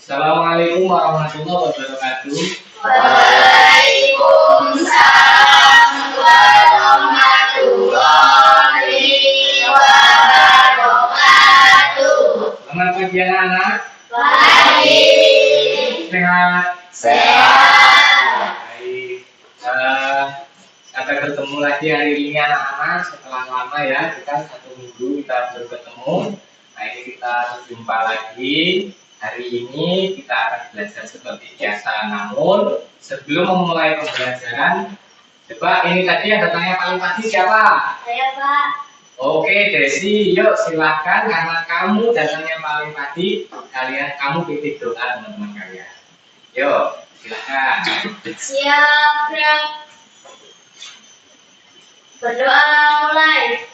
Assalamualaikum warahmatullahi wabarakatuh. Waalaikumsalam warahmatullahi wabarakatuh. Selamat pagi anak-anak. Pagi. Sehat. Sehat. Baik. Sampai bertemu lagi hari ini anak-anak setelah lama ya, kita 1 minggu kita belum ketemu. Nah ini kita berjumpa lagi. Hari ini kita akan belajar seperti biasa. Namun sebelum memulai pembelajaran, coba ini tadi yang datangnya paling pagi siapa? Saya Pak. Oke Desi, yuk silahkan karena kamu datangnya paling pagi, kamu titip doa teman-teman kalian. Yuk silahkan. Siap ya. Berdoa mulai.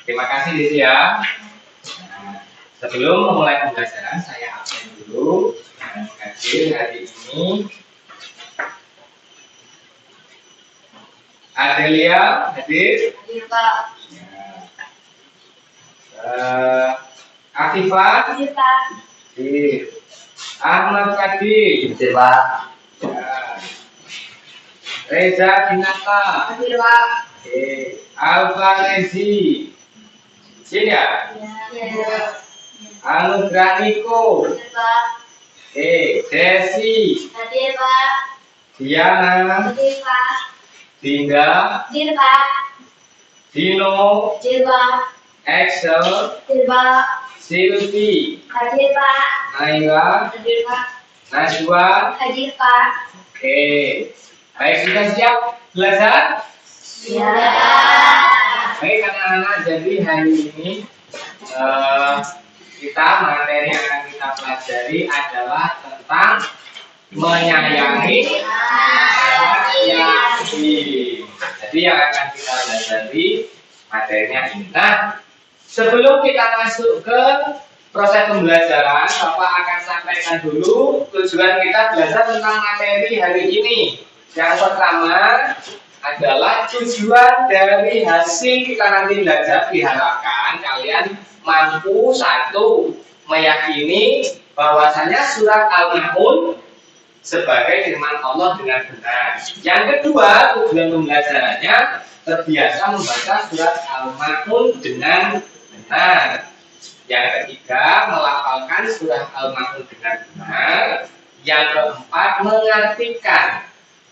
Terima kasih Desi ya. Nah, sebelum memulai pembelajaran saya absen dulu yang hadir hari ini. Adelia hadir. Hadir Pak. Afifah. Hadir Pak. Hadir. Ahmad Kadi. Hadir Pak. Ya. Reza Dinata. Hadir Pak. Alfa Rezi. Sini ya. Ya. Anugrah Niko. Hadir Pak. Desi. Hadir Pak. Diana. Hadir Pak. Dinda. Hadir Pak. Dino. Hadir Pak. Excel. Hadir Pak. Silvi. Hadir Pak. Naila. Hadir Pak. Najwa. Hadir Pak. Oke. Baik, sudah siap belajar? Ya. Baik anak-anak, jadi hari ini materi yang akan kita pelajari adalah tentang menyayangi anak yatim. Jadi yang akan kita pelajari materinya ini. Nah, sebelum kita masuk ke proses pembelajaran, Bapak akan sampaikan dulu tujuan kita belajar tentang materi hari ini. Yang pertama adalah tujuan dari hasil kita nanti belajar, diharapkan kalian mampu satu meyakini bahwasanya surat Al-Ma'un sebagai firman Allah dengan benar. Yang kedua, tujuan pembelajarannya terbiasa membaca surat Al-Ma'un dengan benar. Yang ketiga, melafalkan surat Al-Ma'un dengan benar. Yang keempat, mengartikan,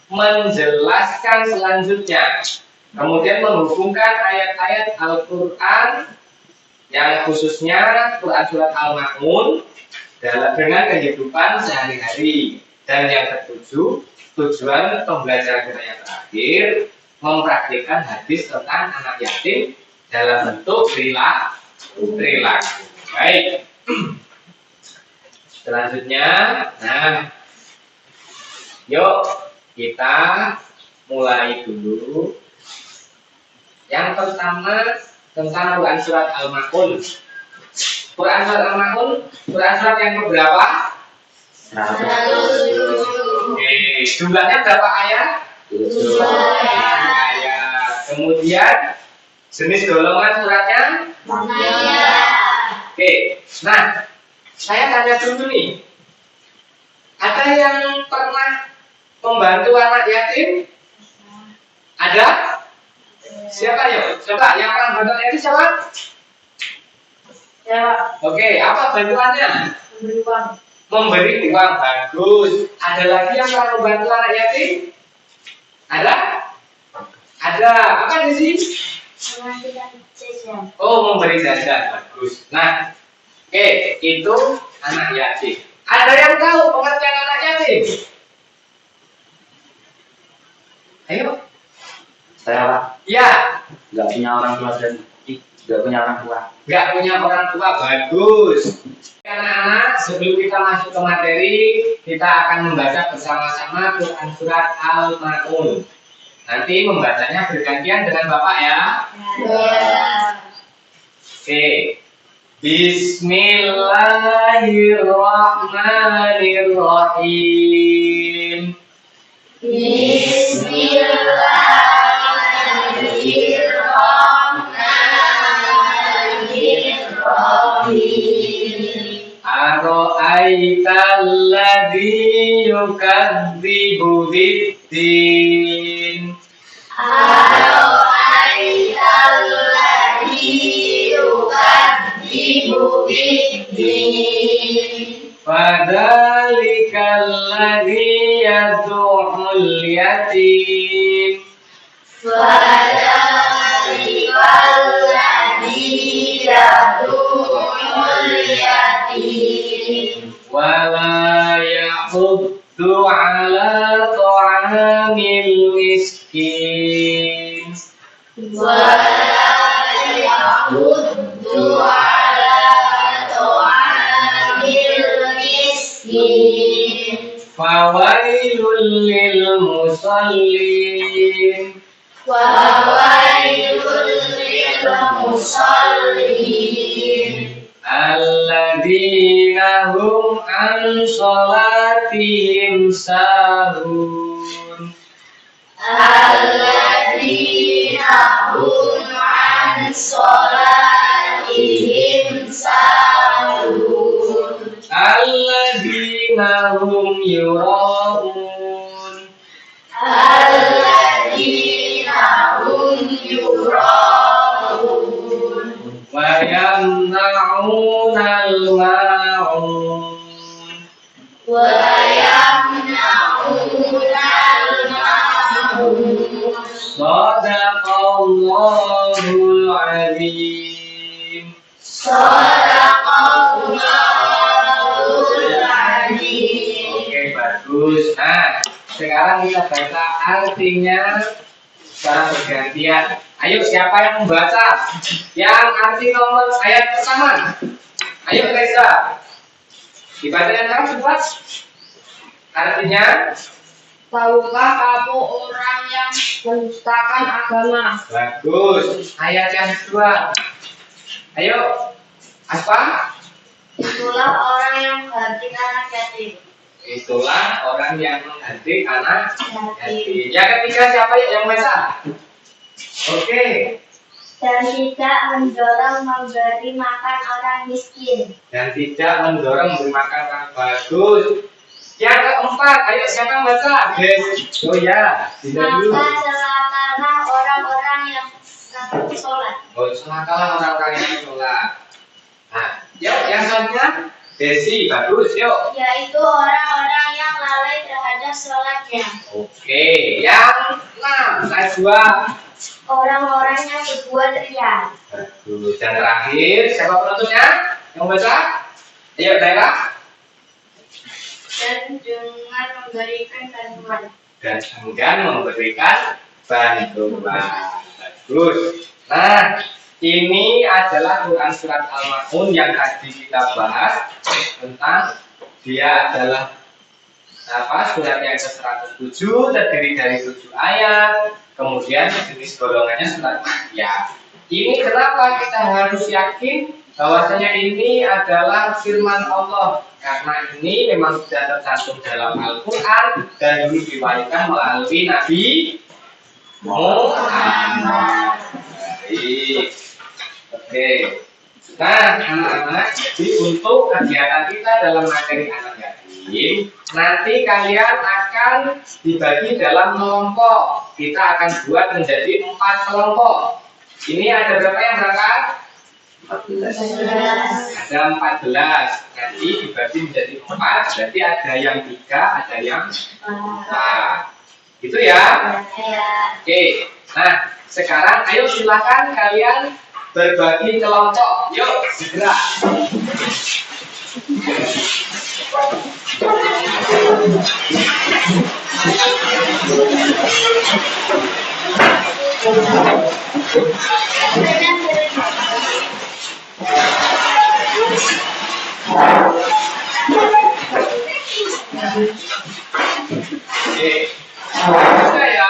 menjelaskan selanjutnya, kemudian menghubungkan ayat-ayat Al-Quran yang khususnya Quran surat Al-Ma'un dengan kehidupan sehari-hari. Dan yang ketujuh, tujuan pembelajaran kita yang terakhir, mempraktikkan hadis tentang anak yatim dalam bentuk perilaku. Baik. Selanjutnya, nah, yuk kita mulai dulu. Yang pertama tentang Quran surat Al-Ma'un. Quran surat Al-Ma'un, Quran surat yang berapa? 107. Oke, jumlahnya berapa ayat? 7 ayat. Kemudian jenis golongan suratnya? ayat. Oke, nah saya tanya dulu nih, ada yang pernah membantu anak yatim? Ada? Siapa yuk? Coba yang pernah membantu anak yatim siapa? Ya, Pak. Oke, apa bantuannya? Memberi uang. Memberi uang. Bagus. Ada lagi yang pernah membantu anak yatim? Ada? Ada. Apa sih? Mengasihkan jajan. Oh, memberi jajan. Bagus. Nah, oke, itu anak yatim. Ada yang tahu pengertian anak yatim? Ayo. Saya Pak, Ya, nggak punya orang tua dan nggak punya orang tua. nggak punya orang tua. Bagus. Anak-anak, sebelum kita masuk ke materi, kita akan membaca bersama-sama Quran surat Al-Ma'un. Nanti membacanya bergantian dengan Bapak ya. Ya. Oke. Bismillahirrahmanirrahim. Bismillahirrahmanirrahim. Ara'aital ladzi yukadzibu biddin. Ara'aital ladzi yukadzibu biddin. Fadzalikal ladzi yad'ul yatim. Fadzalikal ladzi yad'ul yatim. Wala yahuddu ala ta'amil miskin. Wa yahuddu ala ta'amil miskin. Fawailul lil musallin. Wa wailul lil musallin. Alladzina hum an sholatihim sahun. Alladzina hum an sholatihim sahun. Alladzina hum yura'un. Alladzina hum yura'un. Wa yamna'unal ma'un. Wa yamna'unal ma'un. Sadaqallahul azim. Shadaqallahul azim. Oke, bagus. Nah, sekarang kita baca artinya secara bergantian. Ayo, siapa yang membaca? Yang arti nomor ayat pertama. Ayo, Reza. Dibaca yang cepat. Artinya, Tahukah kamu orang yang mendustakan agama? bagus. Ayat yang kedua. Ayo, apa? Itulah orang yang mengganti anak yatim. Itulah orang yang mengganti anak yatim. Yang ketiga siapa yang baca? Oke. Dan tidak mendorong memberi makan orang miskin. Dan tidak mendorong memberi makan orang bagus. Yang keempat, ayo siapa yang baca? Oh ya, tidak dulu. Maka celakalah orang-orang yang takut sholat. Oh, celakalah orang-orang yang sholat. Nah, yuk yang selanjutnya, Desi, bagus, yuk. Yaitu orang-orang yang lalai terhadap sholatnya. Oke, yang 6, Najwa. Orang-orang yang berbuat riya. Bagus. Dan terakhir, siapa penutupnya? Yang baca? Ayo, daerah. Dan dengan memberikan bantuan. Dan enggan memberikan bantuan. Bagus. Nah, ini adalah Quran surat Al-Ma'un yang tadi kita bahas tentang dia adalah surat yang ke-107, terdiri dari 7 ayat, kemudian jenis golongannya surat Makkiyah. Ini kenapa kita harus yakin bahwasanya ini adalah firman Allah, karena ini memang sudah tercantum dalam Al-Quran dan diriwayatkan melalui Nabi Muhammad. Baik. Oke. Nah, anak-anak, jadi untuk kegiatan kita dalam materi anak yatim, nanti kalian akan dibagi dalam kelompok. Kita akan buat menjadi 4 kelompok. Ini ada berapa yang berangkat? 14. Ada 14. Nanti dibagi menjadi 4. Berarti ada yang 3, ada yang 4. Gitu ya. Oke. Nah, sekarang ayo silakan kalian berbagi kelompok. Yuk, segera. Oke. Sudah ya.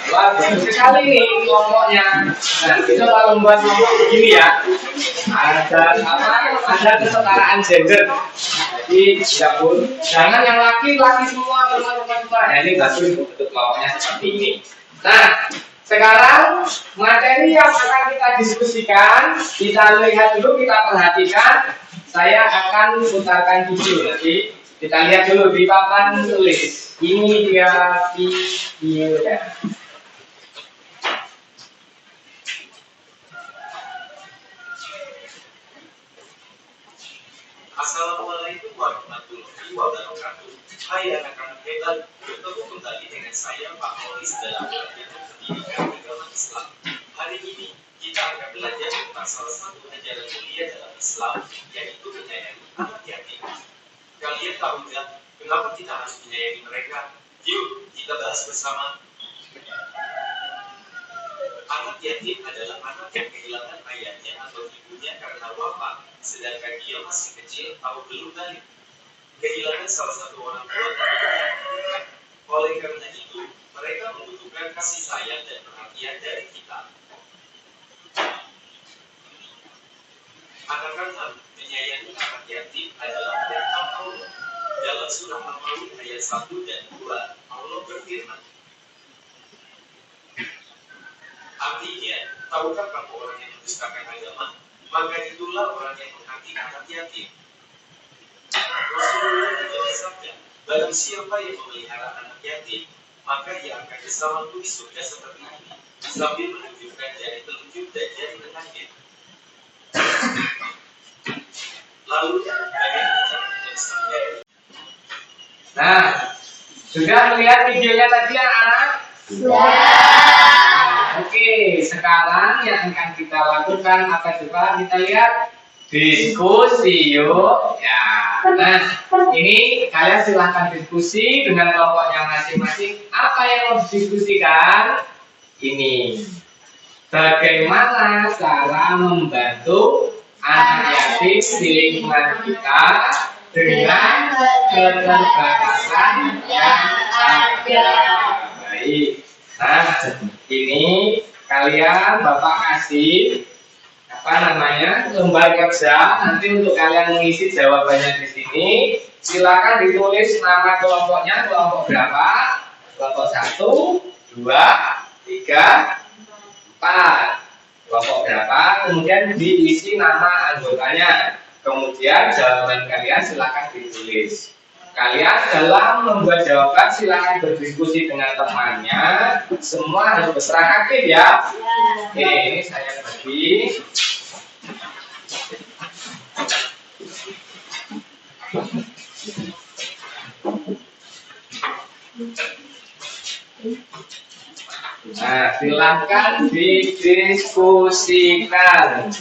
Wah, bagus sekali nih kelompoknya. Nah, kita kalau membuat kelompok begini ya. Ada apa? Ada kesetaraan gender. Jadi, ya pun, jangan yang laki-laki semua, teman-teman semua. Nah, ini bagus bentuk kelompoknya seperti ini. Nah, sekarang materi yang akan kita diskusikan, kita lihat dulu, kita perhatikan. Saya akan putarkan video nanti. Kita lihat dulu di papan tulis. Ini dia videonya. Assalamualaikum warahmatullahi wabarakatuh. Hai anak-anak hebat, bertemu kembali dengan saya Pak Molis dalam pelatihan pendidikan agama Islam. Hari ini kita akan belajar tentang salah satu ajaran mulia dalam Islam, yaitu menyayangi anak yatim. Kalian tahu nggak kenapa kita harus menyayangi mereka? Yuk kita bahas bersama. Anak yatim adalah anak yang kehilangan ayahnya atau ibunya karena wafat, sedangkan dia masih kecil atau belum balik. Kehilangan salah satu orang tua tentunya. Oleh karena itu, mereka membutuhkan kasih sayang dan perhatian dari kita. Anak-anak, menyayangi anak yatim adalah perintah Allah. Dalam surah Al-Maun ayat 1 dan 2, Allah berfirman, artinya, tahukah kamu orang yang mendustakan agama? Maka itulah orang yang menghakimi anak yatim. Rasulullah juga bersabda, barang siapa yang memelihara anak yatim, maka ia akan bersamaku di surga seperti ini, sambil menunjukkan jari telunjuk dan jari tengahnya. Lalu, bagaimana cara menjelaskannya? Nah, sudah melihat videonya tadi anak-anak? Oke, sekarang yang akan kita lakukan apa coba? Kita lihat diskusi yuk. Ya, nah ini kalian silahkan diskusi dengan kelompoknya masing-masing. Apa yang mau didiskusikan? Ini bagaimana cara membantu anak yatim di lingkungan kita dengan keterbatasan yang ada. Baik. Nah, ini kalian Bapak kasih apa namanya lembar kerja nanti untuk kalian mengisi jawabannya di sini. Silakan ditulis nama kelompoknya, kelompok berapa? Kelompok 1, 2, 3, 4. Kelompok berapa? Kemudian diisi nama anggotanya. Kemudian jawaban kalian silakan ditulis. Kalian dalam membuat jawaban silakan berdiskusi dengan temannya. Semua harus berserah aktif ya. Oke, ini saya bagi. Nah, silakan didiskusikan.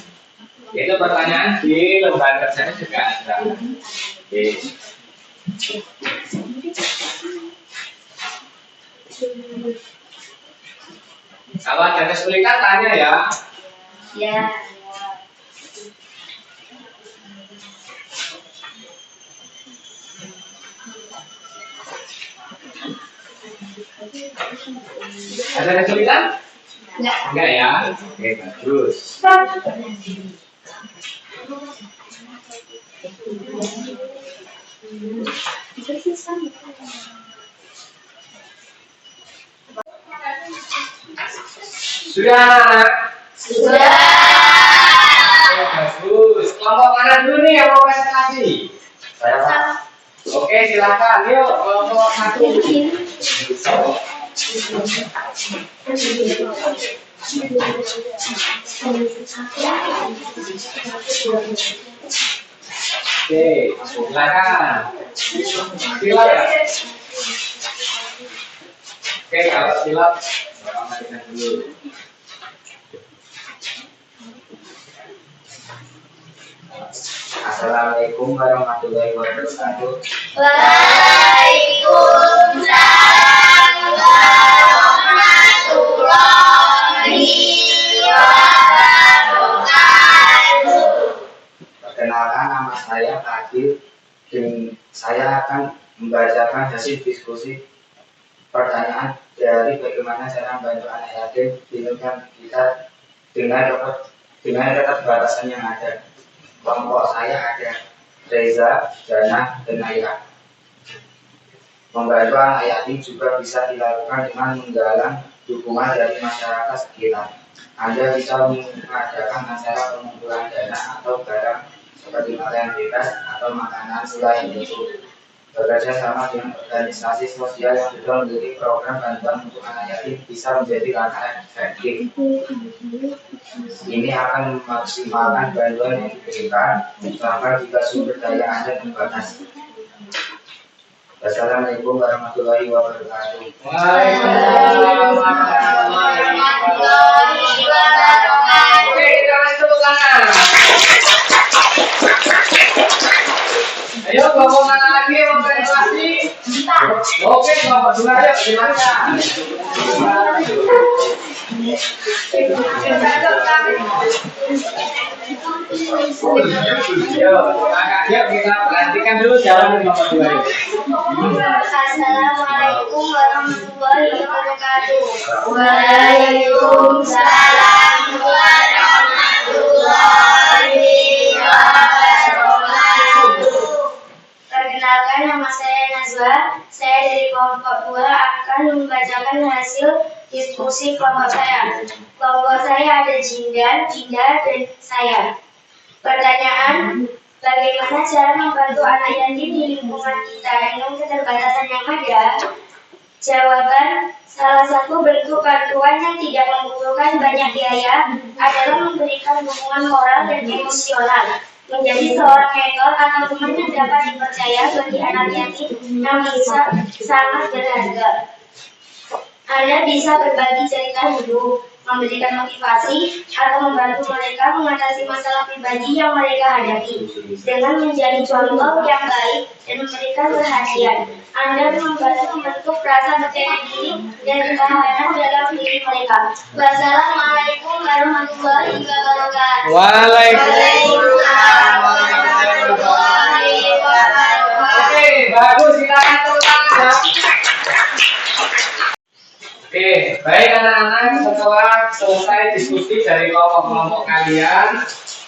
Itu pertanyaan di lembar kerjanya juga ada. Oke. Kalau ada kesulitan tanya ya. Ya. Ada kesulitan? Enggak. Enggak ya. Oke, bagus. Sudah. Sudah. Bagus. Kelompok mana dulu nih yang mau presentasi? Saya Pak. Oke, silakan. Yuk, kelompok 1. Oke, silakan. Silakan. Oke, kalau silat, Bapak matikan dulu. Assalamualaikum warahmatullahi wabarakatuh. Waalaikumsalam warahmatullahi wabarakatuh. Perkenalkan, nama saya Fadil dan saya akan membacakan hasil diskusi pertanyaan dari bagaimana cara membantu anak yatim di lingkungan kita dengan keterbatasan yang ada. Kelompok saya ada Reza, Jana, dan Naira. Membantu anak yatim juga bisa dilakukan dengan menggalang dukungan dari masyarakat sekitar. Anda bisa mengadakan acara pengumpulan dana atau barang seperti pakaian bebas atau makanan selain itu. Bekerja sama dengan organisasi sosial yang sudah memiliki program bantuan untuk anak yatim bisa menjadi langkah efektif. Ini akan memaksimalkan bantuan yang diberikan, bahkan jika sumber daya Anda terbatas. Wassalamualaikum warahmatullahi wabarakatuh. Waalaikumsalam warahmatullahi wabarakatuh. Oke, kita lanjut tepuk tangan. Ayo, kelompok mana lagi yang mau presentasi? Oke, kelompok dua aja, silakan. Yuk, kita perhatikan dulu jalan kelompok dua ini. Assalamualaikum warahmatullahi wabarakatuh. Waalaikumsalam warahmatullahi wabarakatuh. Perkenalkan, nama saya Nazwa. Saya dari kelompok 2 akan membacakan hasil diskusi kelompok saya. Kelompok saya ada Jinda, dan saya. Pertanyaan, bagaimana cara membantu anak yatim di lingkungan kita dengan keterbatasan yang ada? Jawaban, salah satu bentuk bantuan yang tidak membutuhkan banyak biaya adalah memberikan dukungan moral dan emosional. Menjadi seorang mentor atau teman yang dapat dipercaya bagi anak yatim yang bisa sangat berharga. Anda bisa berbagi cerita hidup, memberikan motivasi, atau membantu mereka mengatasi masalah pribadi yang mereka hadapi. Dengan menjadi contoh yang baik dan memberikan perhatian, Anda membantu membentuk rasa percaya diri dan ketahanan dalam diri mereka. Wassalamualaikum warahmatullahi wabarakatuh. Waalaikumsalam warahmatullahi wabarakatuh. Oke, bagus, silakan tepuk tangan. Oke, baik anak-anak, setelah selesai diskusi dari kelompok-kelompok kalian,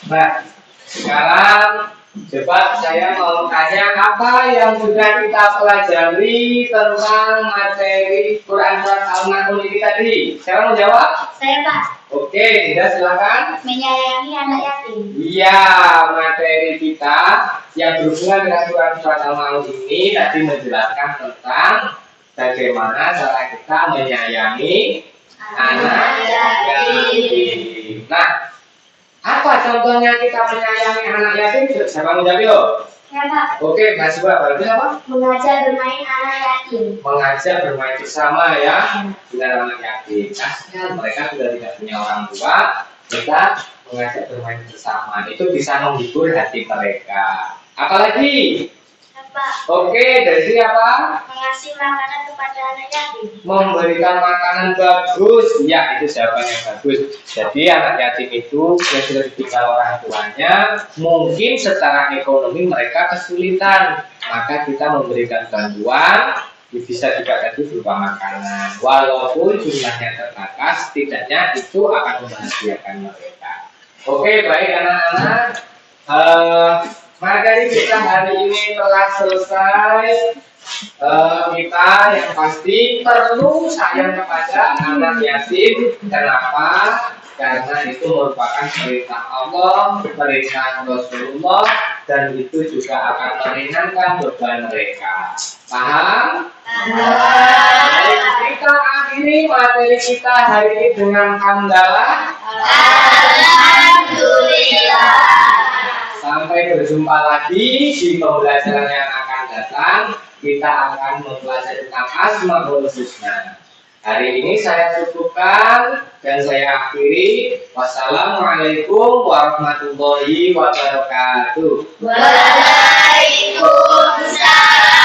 nah sekarang coba saya mau tanya apa yang sudah kita pelajari tentang materi Quran Surat Al-Maun ini tadi. Siapa mau jawab? Saya Pak, Oke, tidak silakan. menyayangi anak yatim. Iya, materi kita yang berhubungan dengan Surat Al-Maun ini tadi menjelaskan tentang bagaimana cara kita menyayangi anak yatim. Nah, apa contohnya kita menyayangi anak yatim? Siapa mau jawab yuk? Ya Pak, Oke, Mas Mbak, berarti apa? mengajar bermain anak yatim. Mengajak bermain bersama ya dengan anak yatim. Kasihan mereka sudah tidak punya orang tua, kita mengajak bermain bersama. Itu bisa menghibur hati mereka. Apalagi? Ya Pak, Oke, dari sini apa? mengasih makanan kepada anak yatim. Memberikan makanan bagus, ya itu jawaban yang bagus. Jadi anak yatim itu yang sudah ditinggal orang tuanya, mungkin secara ekonomi mereka kesulitan, maka kita memberikan bantuan, bisa juga tadi berupa makanan. Walaupun jumlahnya terbatas, setidaknya itu akan membahagiakan mereka. Oke, baik anak-anak. Materi kita hari ini telah selesai. Kita yang pasti perlu sayang kepada anak yatim. Kenapa? Karena itu merupakan perintah Allah, perintah Rasulullah, dan itu juga akan meringankan beban mereka. Paham? Baik, kita akhiri materi kita hari ini dengan hamdalah. Alhamdulillah. Sampai berjumpa lagi di pembelajaran yang akan datang. Kita akan mempelajari tentang Asmaul Husna. Hari ini saya cukupkan dan saya akhiri. Wassalamualaikum warahmatullahi wabarakatuh. Waalaikumsalam.